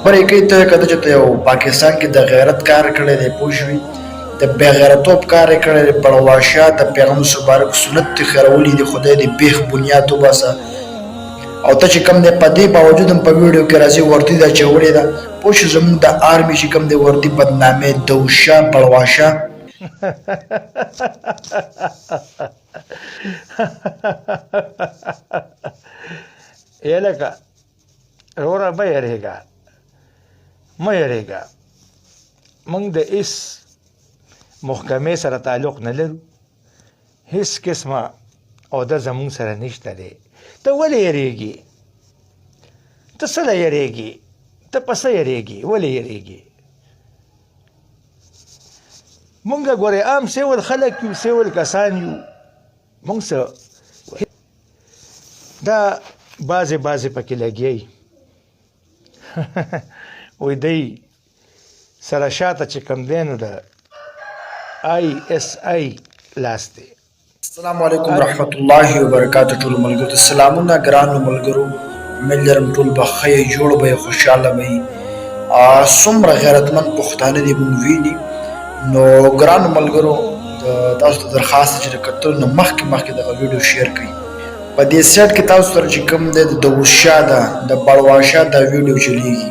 خبرې کوي ته کده چې ته یو پاکستان کې د غیرت کار کړی دی پوه شوې د بې غیرتوب کار یې کړی دی پړواشا د پیغمبر مبارک سنت دې خیرولي دي خدای دې بیخ بنیاد وباسه او ته چې کوم دی په دې باوجود هم په ویډیو کې راځي وردي دا چولې ده پوه شو زموږ د آرمي چې کوم دی وردي بدنامې دوشا پړواشا یې لکه وروره مه یېرېږه مه یېرېږه موږ د هېڅ محکمې سره تعلق نه لرو هېڅ قسمه عهده زموږ سره نشته دی ته ولې یېرېږې ته څه له یېرېږې ته په څه یېرېږې ولې یېرېږې موږ ګورې عام سیول خلک یو سیول کسان یو موږ څه دا بعضې پکې لګیایي وایي دی سره شاته چې کوم دی نو د ISI لاس دی. السلام علیکم ورحمت الله وبرکاته ټولو ملګرو ته سلامونه ګرانو ملګرو امید لرم ټول به ښه یې جوړ به یې خوشحاله به یې څومره غیرتمند پښتانه دي موږ ویني نو ګرانو ملګرو تاسو ته درخواست چې د کتلو نه مخکې دغه ویډیو شیر کړئ په دې سیټ کې تاسو سره چې کوم دی د وشا ده د بړواشا دا ویډیو چلیږي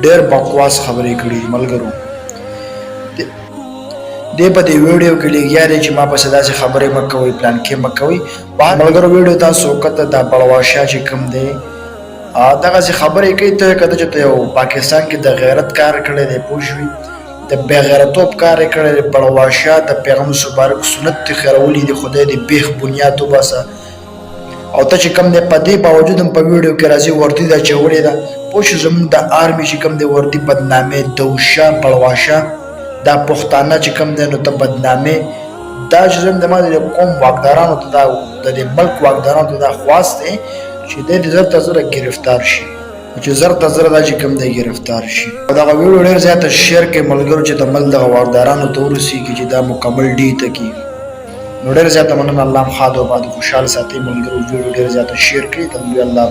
ډېر بکواس خبرې کړي ملګرو دې په دې ویډیو کې لګیا دی چې ما پسې داسې خبرې مه کوئ پلان کې مه کوئ ملګرو ویډیو تاسو وکته دا بړواشا چې کوم دی دغسې خبرې کوي ته کده چې ته یو پاکستان کې د غیرت کار کړی دی پوه شوې د بې غیرتوب کار یې کړی دی بړواشا د پیغمبر مبارک سنت دې خیرولي دي خدای دې بیخ بنیاد وباسه او ته چې کوم دی په دې باوجود هم په ویډیو کې راځي وردي دا چولې ده پوه شو زموږ د آرمي چې کوم دی وردي بدنامې دوشا پړواشا دا پښتانه چې کوم دی نو ته بدنامې دا چې زم د ما د قوم واکدارانو ته دا د دې ملک واکدارانو ته دا خواست دی چې دی زر ته زره ګرفتار شي چې زر ته زره دا چې کوم دی ګرفتار شي او دغه ویډیو ډېر زیاته شیر کړئ ملګرو چې د ملک دغه واکدارانو ته ورسېږي چې دا مکمل ډي ته کړي نو ډېر زیاته مننه الله م ښاد وباد خوشحال ساتئ ملګرو ویډیو ډېر زیاته شیر کړئ تل الله